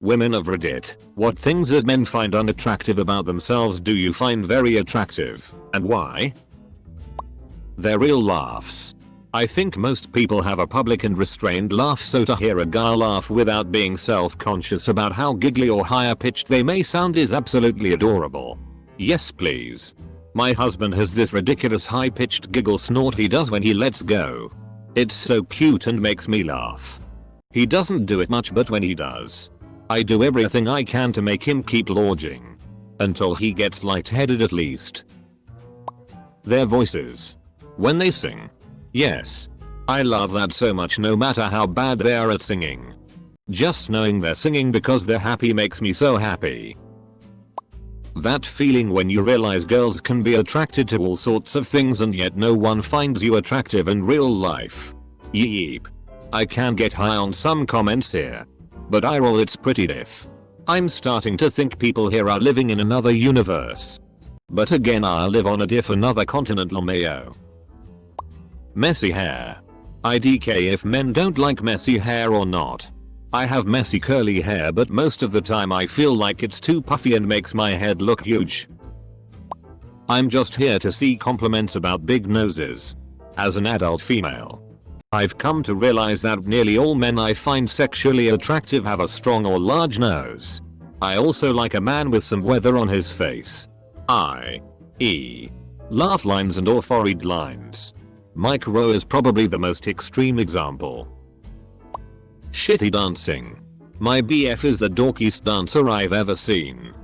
Women of Reddit, what things that men find unattractive about themselves do you find very attractive, and why? Their real laughs. I think most people have a public and restrained laugh, so to hear a guy laugh without being self-conscious about how giggly or higher pitched they may sound is absolutely adorable. Yes please. My husband has this ridiculous high-pitched giggle snort he does when he lets go. It's so cute and makes me laugh. He doesn't do it much, but when he does, I do everything I can to make him keep lodging. Until he gets lightheaded at least. Their voices. When they sing. Yes. I love that so much, no matter how bad they are at singing. Just knowing they're singing because they're happy makes me so happy. That feeling when you realize girls can be attracted to all sorts of things and yet no one finds you attractive in real life. Yeep. I can get high on some comments here. But I roll, it's pretty diff. I'm starting to think people here are living in another universe. But again, I'll live on a diff another continent LMAO. Messy hair. IDK if men don't like messy hair or not. I have messy curly hair, but most of the time I feel like it's too puffy and makes my head look huge. I'm just here to see compliments about big noses. As an adult female, I've come to realize that nearly all men I find sexually attractive have a strong or large nose. I also like a man with some weather on his face. I.e. laugh lines and or forehead lines. Mike Rowe is probably the most extreme example. Shitty dancing. My BF is the dorkiest dancer I've ever seen.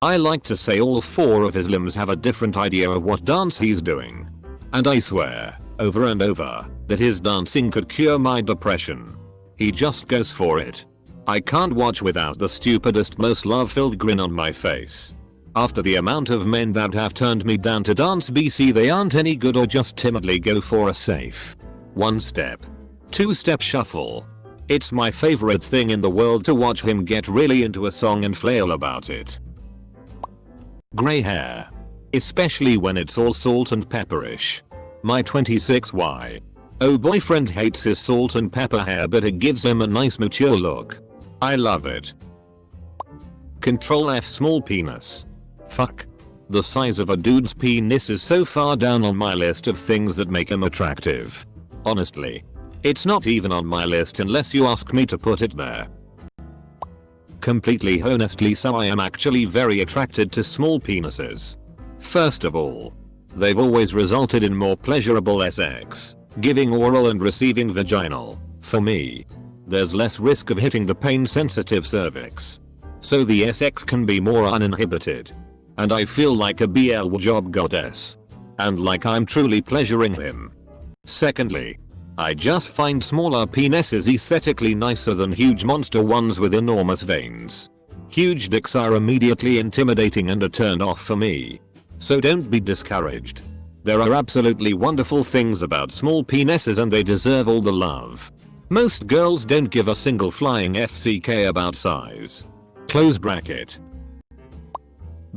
I like to say all four of his limbs have a different idea of what dance he's doing. And I swear, over and over, that his dancing could cure my depression. He just goes for it. I can't watch without the stupidest, most love-filled grin on my face. After the amount of men that have turned me down to dance BC, they aren't any good or just timidly go for a safe 1-step, 2-step shuffle. It's my favorite thing in the world to watch him get really into a song and flail about it. Grey hair. Especially when it's all salt and pepperish. My 26Y. Boyfriend hates his salt and pepper hair, but it gives him a nice mature look. I love it. Control F small penis. Fuck. The size of a dude's penis is so far down on my list of things that make him attractive. Honestly. It's not even on my list unless you ask me to put it there. Completely honestly, so I am actually very attracted to small penises. First of all, they've always resulted in more pleasurable sex, giving oral and receiving vaginal. For me, there's less risk of hitting the pain-sensitive cervix. So the sex can be more uninhibited. And I feel like a BL job goddess. And like I'm truly pleasuring him. Secondly, I just find smaller penises aesthetically nicer than huge monster ones with enormous veins. Huge dicks are immediately intimidating and a turn off for me. So don't be discouraged. There are absolutely wonderful things about small penises and they deserve all the love. Most girls don't give a single flying FCK about size. Close bracket.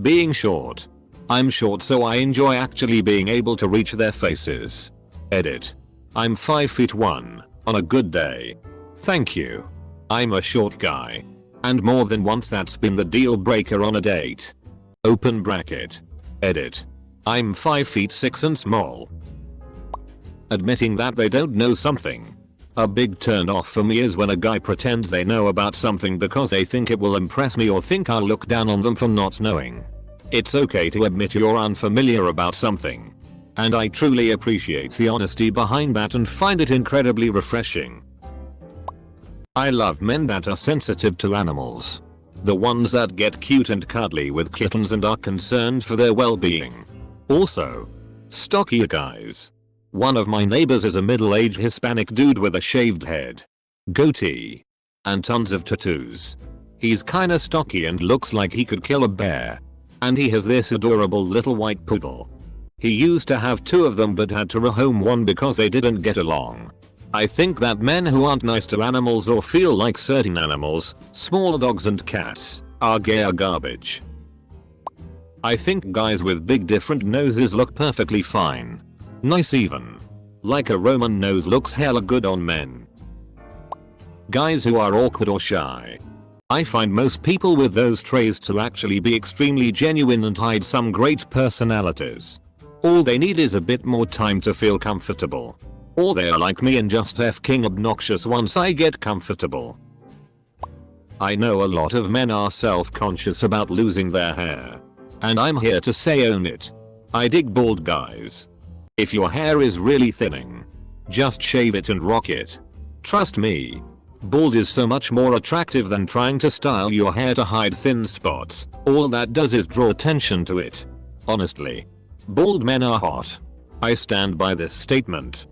Being short. I'm short, so I enjoy actually being able to reach their faces. Edit. I'm 5'1" on a good day. Thank you. I'm a short guy. And more than once that's been the deal breaker on a date. Open bracket. Edit. I'm 5'6" and small. Admitting that they don't know something. A big turn off for me is when a guy pretends they know about something because they think it will impress me or think I'll look down on them for not knowing. It's okay to admit you're unfamiliar about something. And I truly appreciate the honesty behind that and find it incredibly refreshing. I love men that are sensitive to animals. The ones that get cute and cuddly with kittens and are concerned for their well-being. Also, stockier guys. One of my neighbors is a middle-aged Hispanic dude with a shaved head, goatee, and tons of tattoos. He's kinda stocky and looks like he could kill a bear. And he has this adorable little white poodle. He used to have 2 of them but had to rehome one because they didn't get along. I think that men who aren't nice to animals or feel like certain animals, small dogs and cats, are gay or garbage. I think guys with big different noses look perfectly fine. Nice even. Like a Roman nose looks hella good on men. Guys who are awkward or shy. I find most people with those traits to actually be extremely genuine and hide some great personalities. All they need is a bit more time to feel comfortable. Or they're like me and just f-king obnoxious once I get comfortable. I know a lot of men are self-conscious about losing their hair. And I'm here to say own it. I dig bald guys. If your hair is really thinning, just shave it and rock it. Trust me. Bald is so much more attractive than trying to style your hair to hide thin spots. All that does is draw attention to it. Honestly. Bald men are hot. I stand by this statement.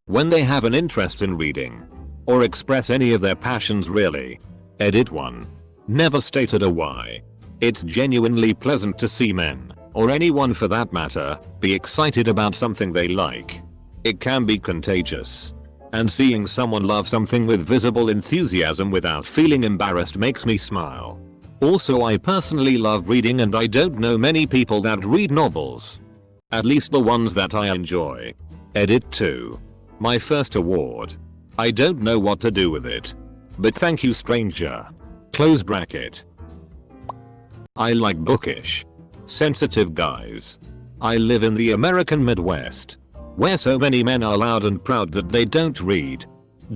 When they have an interest in reading. Or express any of their passions really. Edit 1. Never stated a why. It's genuinely pleasant to see men, or anyone for that matter, be excited about something they like. It can be contagious. And seeing someone love something with visible enthusiasm without feeling embarrassed makes me smile. Also, I personally love reading and I don't know many people that read novels. At least the ones that I enjoy. Edit 2. My first award. I don't know what to do with it. But thank you, stranger. Close bracket. I like bookish, sensitive guys. I live in the American Midwest, where so many men are loud and proud that they don't read,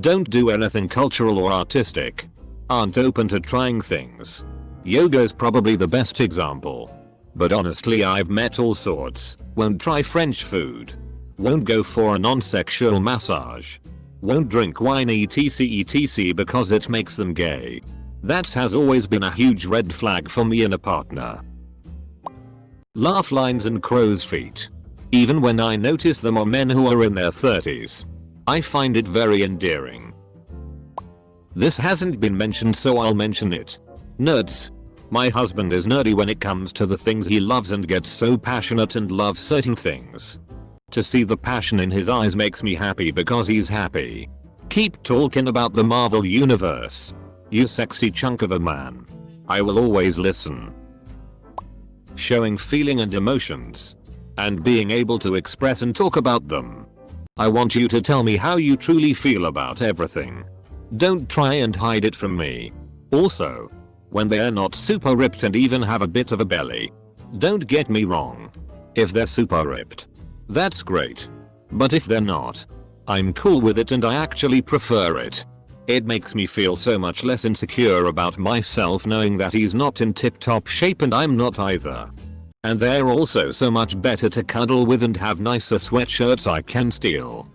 don't do anything cultural or artistic, aren't open to trying things. Yoga's probably the best example. But honestly, I've met all sorts. Won't try French food. Won't go for a non-sexual massage. Won't drink wine etc because it makes them gay. That has always been a huge red flag for me in a partner. Laugh lines and crow's feet. Even when I notice them on men who are in their 30s. I find it very endearing. This hasn't been mentioned, so I'll mention it. Nerds. My husband is nerdy when it comes to the things he loves and gets so passionate and loves certain things. To see the passion in his eyes makes me happy because he's happy. Keep talking about the Marvel Universe. You sexy chunk of a man. I will always listen. Showing feeling and emotions. And being able to express and talk about them. I want you to tell me how you truly feel about everything. Don't try and hide it from me. Also, when they are not super ripped and even have a bit of a belly. Don't get me wrong. If they're super ripped, that's great. But if they're not, I'm cool with it and I actually prefer it. It makes me feel so much less insecure about myself knowing that he's not in tip-top shape and I'm not either. And they're also so much better to cuddle with and have nicer sweatshirts I can steal.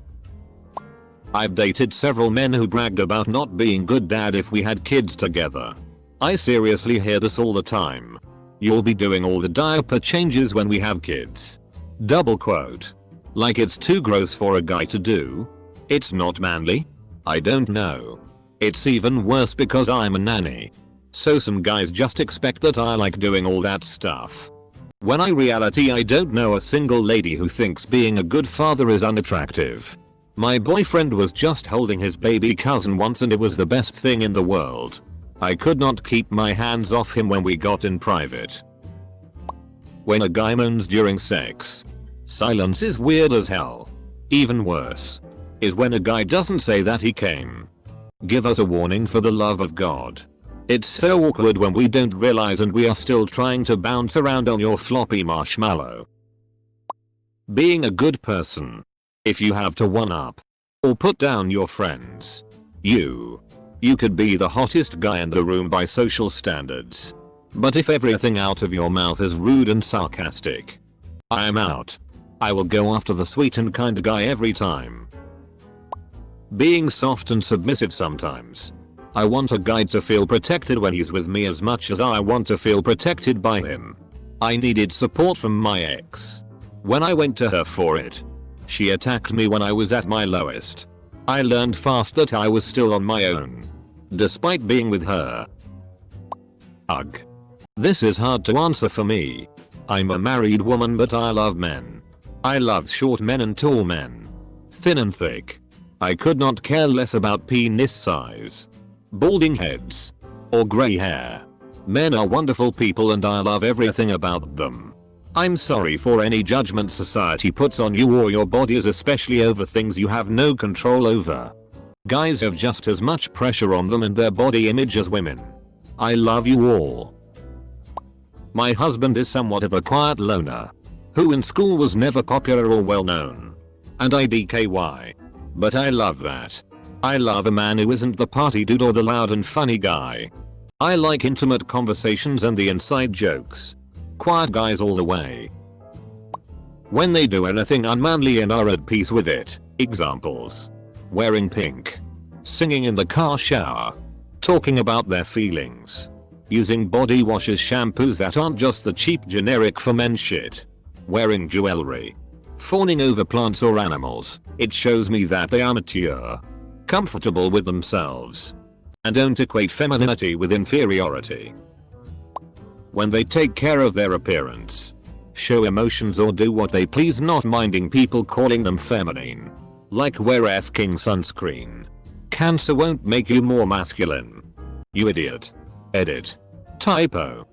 I've dated several men who bragged about not being good dad if we had kids together. I seriously hear this all the time. You'll be doing all the diaper changes when we have kids. Double quote. Like it's too gross for a guy to do? It's not manly? I don't know. It's even worse because I'm a nanny. So some guys just expect that I like doing all that stuff. When in reality I don't know a single lady who thinks being a good father is unattractive. My boyfriend was just holding his baby cousin once and it was the best thing in the world. I could not keep my hands off him when we got in private. When a guy moans during sex. Silence is weird as hell. Even worse is when a guy doesn't say that he came. Give us a warning for the love of God. It's so awkward when we don't realize and we are still trying to bounce around on your floppy marshmallow. Being a good person. If you have to one up or put down your friends, you could be the hottest guy in the room by social standards. But if everything out of your mouth is rude and sarcastic, I'm out. I will go after the sweet and kind guy every time. Being soft and submissive sometimes. I want a guy to feel protected when he's with me as much as I want to feel protected by him. I needed support from my ex. When I went to her for it, she attacked me when I was at my lowest. I learned fast that I was still on my own, despite being with her. Ugh. This is hard to answer for me. I'm a married woman but I love men. I love short men and tall men. Thin and thick. I could not care less about penis size, balding heads, or grey hair. Men are wonderful people and I love everything about them. I'm sorry for any judgment society puts on you or your bodies, especially over things you have no control over. Guys have just as much pressure on them and their body image as women. I love you all. My husband is somewhat of a quiet loner, who in school was never popular or well known. And IDKY. But I love that. I love a man who isn't the party dude or the loud and funny guy. I like intimate conversations and the inside jokes. Quiet guys all the way. When they do anything unmanly and are at peace with it. Examples. Wearing pink. Singing in the car shower. Talking about their feelings. Using body washes, shampoos that aren't just the cheap generic for men shit. Wearing jewelry. Fawning over plants or animals. It shows me that they are mature. Comfortable with themselves. And don't equate femininity with inferiority. When they take care of their appearance. Show emotions or do what they please, not minding people calling them feminine. Like wear F-king sunscreen. Cancer won't make you more masculine. You idiot. Edit. Typo.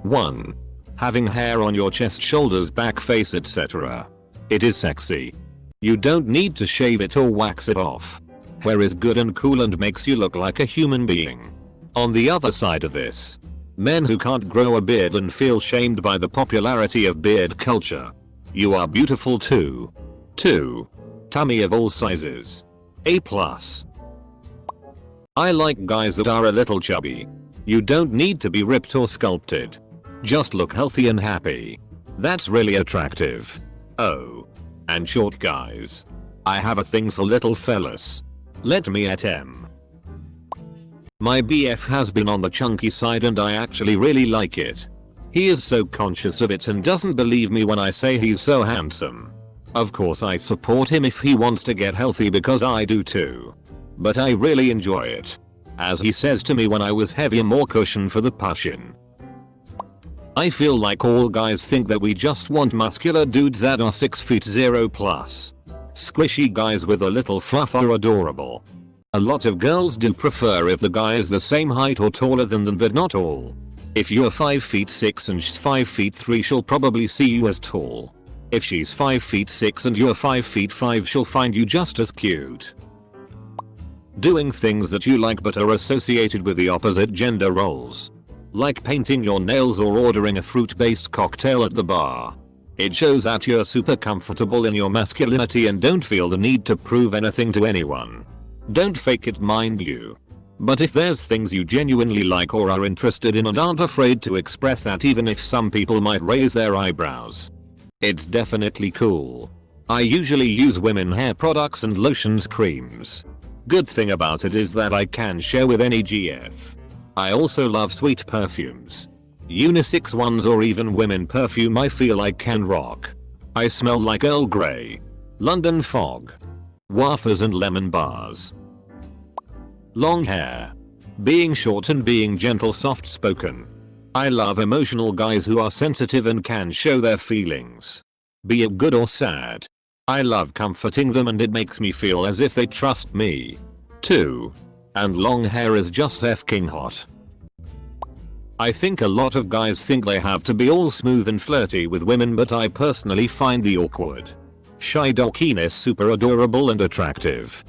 1. Having hair on your chest, shoulders, back, face, etc. It is sexy. You don't need to shave it or wax it off. Hair is good and cool and makes you look like a human being. On the other side of this, men who can't grow a beard and feel shamed by the popularity of beard culture. You are beautiful too. 2. Tummy of all sizes. A+. I like guys that are a little chubby. You don't need to be ripped or sculpted. Just look healthy and happy. That's really attractive. Oh. And short guys. I have a thing for little fellas. Let me at M. My BF has been on the chunky side and I actually really like it. He is so conscious of it and doesn't believe me when I say he's so handsome. Of course I support him if he wants to get healthy because I do too. But I really enjoy it. As he says to me when I was heavier, more cushion for the push-in. I feel like all guys think that we just want muscular dudes that are 6'0+. Squishy guys with a little fluff are adorable. A lot of girls do prefer if the guy is the same height or taller than them, but not all. If you're 5'6" and she's 5'3", she'll probably see you as tall. If she's 5'6" and you're 5'5", she'll find you just as cute. Doing things that you like but are associated with the opposite gender roles. Like painting your nails or ordering a fruit-based cocktail at the bar. It shows that you're super comfortable in your masculinity and don't feel the need to prove anything to anyone. Don't fake it, mind you. But if there's things you genuinely like or are interested in and aren't afraid to express that, even if some people might raise their eyebrows. It's definitely cool. I usually use women hair products and lotions, creams. Good thing about it is that I can share with any GF. I also love sweet perfumes. Unisex ones or even women perfume I feel I can rock. I smell like Earl Grey. London fog. Wafers and lemon bars. Long hair. Being short and being gentle, soft spoken. I love emotional guys who are sensitive and can show their feelings. Be it good or sad. I love comforting them and it makes me feel as if they trust me. 2. And long hair is just f-king hot. I think a lot of guys think they have to be all smooth and flirty with women, but I personally find the awkward, shy dorkiness super adorable and attractive.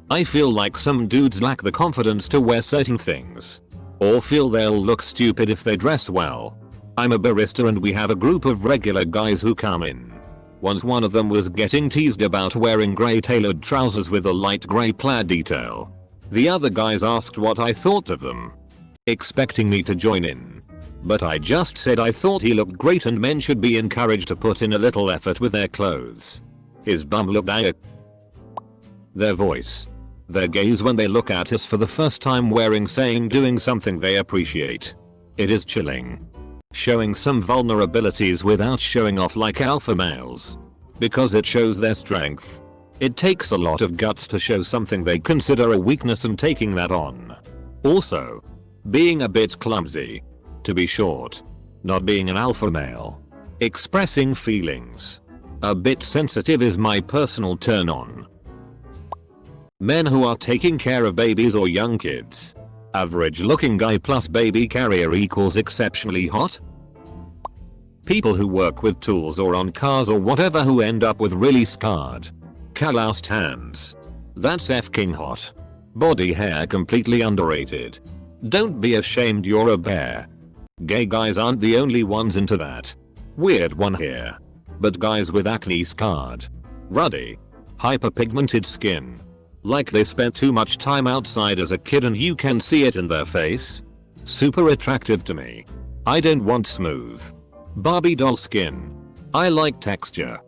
I feel like some dudes lack the confidence to wear certain things. Or feel they'll look stupid if they dress well. I'm a barista and we have a group of regular guys who come in. Once one of them was getting teased about wearing grey tailored trousers with a light grey plaid detail. The other guys asked what I thought of them, expecting me to join in. But I just said I thought he looked great and men should be encouraged to put in a little effort with their clothes. His bum looked at their voice. Their gaze when they look at us for the first time wearing, saying, doing something they appreciate. It is chilling. Showing some vulnerabilities without showing off like alpha males. Because it shows their strength. It takes a lot of guts to show something they consider a weakness and taking that on. Also, being a bit clumsy. To be short. Not being an alpha male. Expressing feelings. A bit sensitive is my personal turn on. Men who are taking care of babies or young kids. Average looking guy plus baby carrier equals exceptionally hot. People who work with tools or on cars or whatever who end up with really scarred, calloused hands. That's f-king hot. Body hair completely underrated. Don't be ashamed you're a bear. Gay guys aren't the only ones into that. Weird one here. But guys with acne scarred, ruddy, hyperpigmented skin. Like they spent too much time outside as a kid and you can see it in their face. Super attractive to me. I don't want smooth Barbie doll skin. I like texture.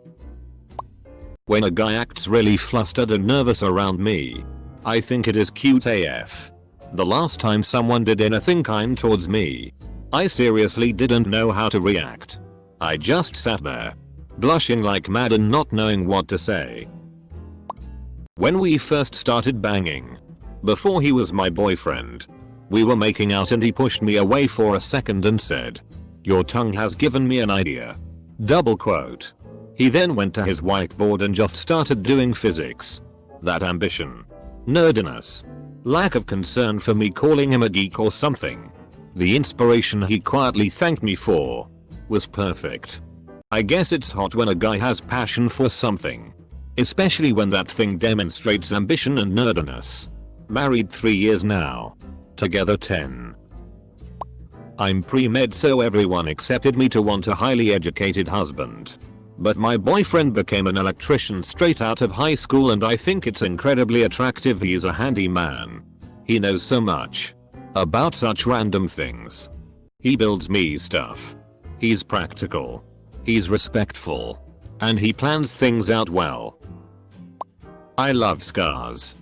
When a guy acts really flustered and nervous around me, I think it is cute AF. The last time someone did anything kind towards me, I seriously didn't know how to react. I just sat there, blushing like mad and not knowing what to say. When we first started banging, before he was my boyfriend, we were making out and he pushed me away for a second and said, "Your tongue has given me an idea." Double quote. He then went to his whiteboard and just started doing physics. That ambition, nerdiness, lack of concern for me calling him a geek or something, the inspiration he quietly thanked me for, was perfect. I guess it's hot when a guy has passion for something, especially when that thing demonstrates ambition and nerdiness. Married 3 years now. Together 10. I'm pre-med so everyone accepted me to want a highly educated husband. But my boyfriend became an electrician straight out of high school and I think it's incredibly attractive. He's a handyman. He knows so much about such random things. He builds me stuff. He's practical. He's respectful. And he plans things out well. I love scars.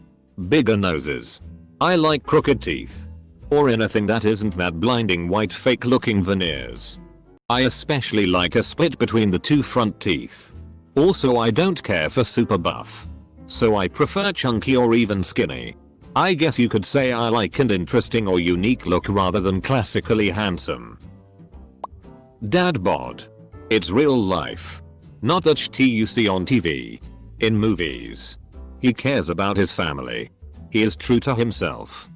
Bigger noses. I like crooked teeth. Or anything that isn't that blinding white fake looking veneers. I especially like a split between the two front teeth. Also I don't care for super buff. So I prefer chunky or even skinny. I guess you could say I like an interesting or unique look rather than classically handsome. Dad bod. It's real life. Not that shit you see on TV. In movies. He cares about his family. He is true to himself.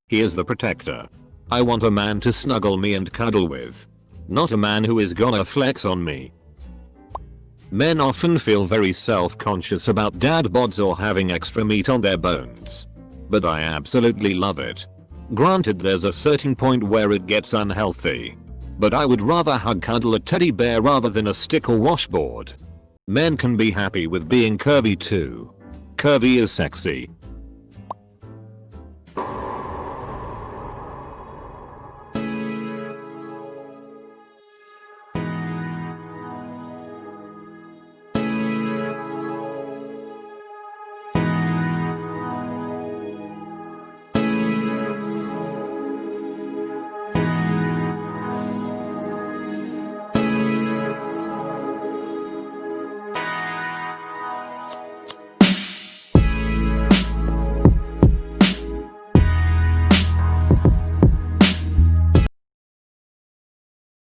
He is the protector. I want a man to snuggle me and cuddle with. Not a man who is gonna flex on me. Men often feel very self-conscious about dad bods or having extra meat on their bones. But I absolutely love it. Granted there's a certain point where it gets unhealthy. But I would rather cuddle a teddy bear rather than a stick or washboard. Men can be happy with being curvy too. Curvy is sexy.